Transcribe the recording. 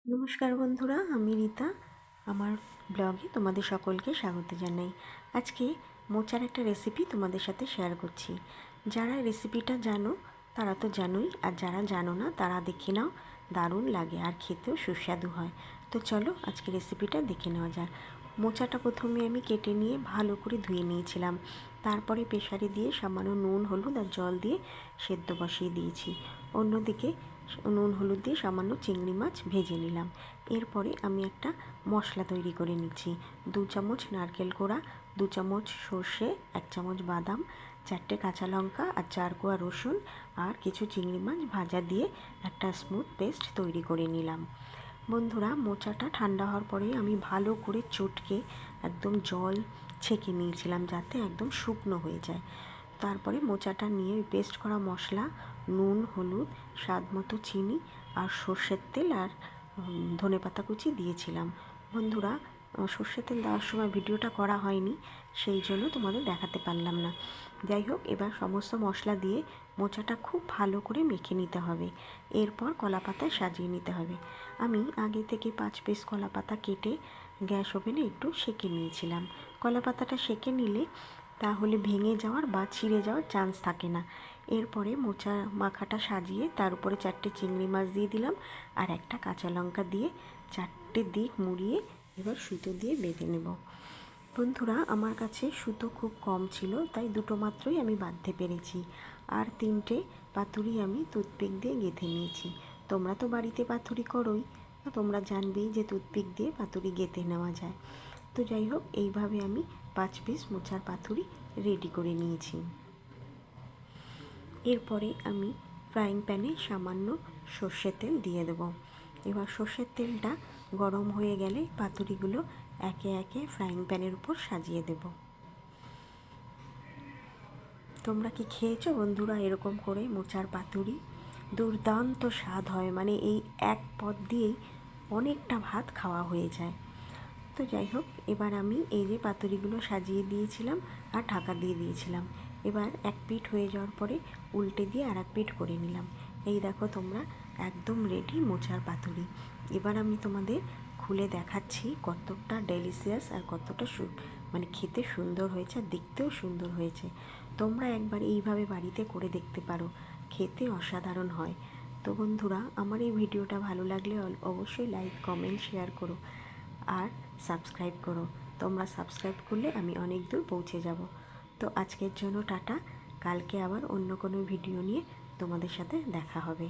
নমস্কার বন্ধুরা, আমি রীতা। আমার ব্লগে তোমাদের সকলকে স্বাগত জানাই। আজকে মোচার একটা রেসিপি তোমাদের সাথে শেয়ার করছি। যারা রেসিপিটা জানো তারা তো জানোই, আর যারা জানো না তারা দেখে নাও, দারুণ লাগে আর খেতেও সুস্বাদু হয়। তো চলো আজকে রেসিপিটা দেখে নেওয়া যাক। মোচাটা প্রথমে আমি কেটে নিয়ে ভালো করে ধুয়ে নিয়েছিলাম। তারপরে প্রেসারে দিয়ে সামান্য নুন, হলুদ আর জল দিয়ে সেদ্ধ বসিয়ে দিয়েছি। অন্যদিকে নুন হলুদ দিয়ে সামান্য চিংড়ি মাছ ভেজে নিলাম। এরপরে আমি একটা মশলা তৈরি করে নিচ্ছি। 2 চামচ নারকেল কোড়া, 2 চামচ সর্ষে, 1 চামচ বাদাম, 4টে কাঁচা লঙ্কা আর 4 কোয়া রসুন আর কিছু চিংড়ি মাছ ভাজা দিয়ে একটা স্মুথ পেস্ট তৈরি করে নিলাম। বন্ধুরা, মোচাটা ঠান্ডা হওয়ার পরে আমি ভালো করে চটকে একদম জল ছেঁকে নিয়েছিলাম, যাতে একদম শুকনো হয়ে যায়। তারপরে মোচাটা নিয়ে পেস্ট করা মশলা, নুন, হলুদ, স্বাদ মতো চিনি আর সর্ষের তেল আর ধনেপাতা কুচি দিয়েছিলাম। বন্ধুরা, সর্ষের তেল দেওয়ার সময় ভিডিওটা করা হয়নি, সেই জন্য তোমাদের দেখাতে পারলাম না। যাই হোক, এবার সমস্ত মশলা দিয়ে মোচাটা খুব ভালো করে মেখে নিতে হবে। এরপর কলা পাতায় সাজিয়ে নিতে হবে। আমি আগে থেকে 5 পিস কলা পাতা কেটে গ্যাস ওভেনে একটু সেঁকে নিয়েছিলাম। কলা পাতাটা সেঁকে নিলে তাহলে ভেঙে যাওয়ার বা ছিঁড়ে যাওয়ার চান্স থাকে না। এরপরে মোচা মাখাটা সাজিয়ে তার উপরে 4টে চিংড়ি মাছ দিয়ে দিলাম আর একটা কাঁচা লঙ্কা দিয়ে 4টে দিক মুড়িয়ে এবার সুতো দিয়ে বেঁধে নেব। বন্ধুরা, আমার কাছে সুতো খুব কম ছিল, তাই 2টো মাত্রই আমি বাঁধতে পেরেছি। আর 3টে পাতুরি আমি টুথপিক দিয়ে গেঁথে নিয়েছি। তোমরা তো বাড়িতে পাতুরি করোই, তোমরা জানবেই যে টুথপিক দিয়ে পাতুরি গেঁথে নেওয়া যায়। তো যাই হোক, এইভাবে আমি 5 পিস মোচার পাতুরি রেডি করে নিয়েছি। এরপরে আমি ফ্রাইং প্যানে সামান্য সর্ষের তেল দিয়ে দেবো। এবার সর্ষের তেলটা গরম হয়ে গেলে পাতুরিগুলো একে একে ফ্রাইং প্যানের উপর সাজিয়ে দেব। তোমরা কি খেয়েছো বন্ধুরা এরকম করে মোচার পাতুরি? দুর্দান্ত স্বাদ হয়, মানে এই এক পদ দিয়েই অনেকটা ভাত খাওয়া হয়ে যায়। তো যাই হোক, এবার আমি এই যে পাতুরিগুলো সাজিয়ে দিয়েছিলাম আর ঢাকা দিয়ে দিয়েছিলাম। এবার এক পিঠ হয়ে যাওয়ার পরে উল্টে দিয়ে আর এক পিঠ করে নিলাম। এই দেখো তোমরা, একদম রেডি মোচার পাতুরি। এবার আমি তোমাদের খুলে দেখাচ্ছি কতটা ডেলিশিয়াস আর কতটা মানে খেতে সুন্দর হয়েছে আর দেখতেও সুন্দর হয়েছে। তোমরা একবার এইভাবে বাড়িতে করে দেখতে পারো, খেতে অসাধারণ হয়। তো বন্ধুরা, আমার এই ভিডিওটা ভালো লাগলে অবশ্যই লাইক, কমেন্ট, শেয়ার করো আর সাবস্ক্রাইব করো। তোমরা সাবস্ক্রাইব করলে আমি অনেক দূর পৌঁছে যাব। তো আজকের জন্য টাটা। কালকে আবার অন্য কোনো ভিডিও নিয়ে তোমাদের সাথে দেখা হবে।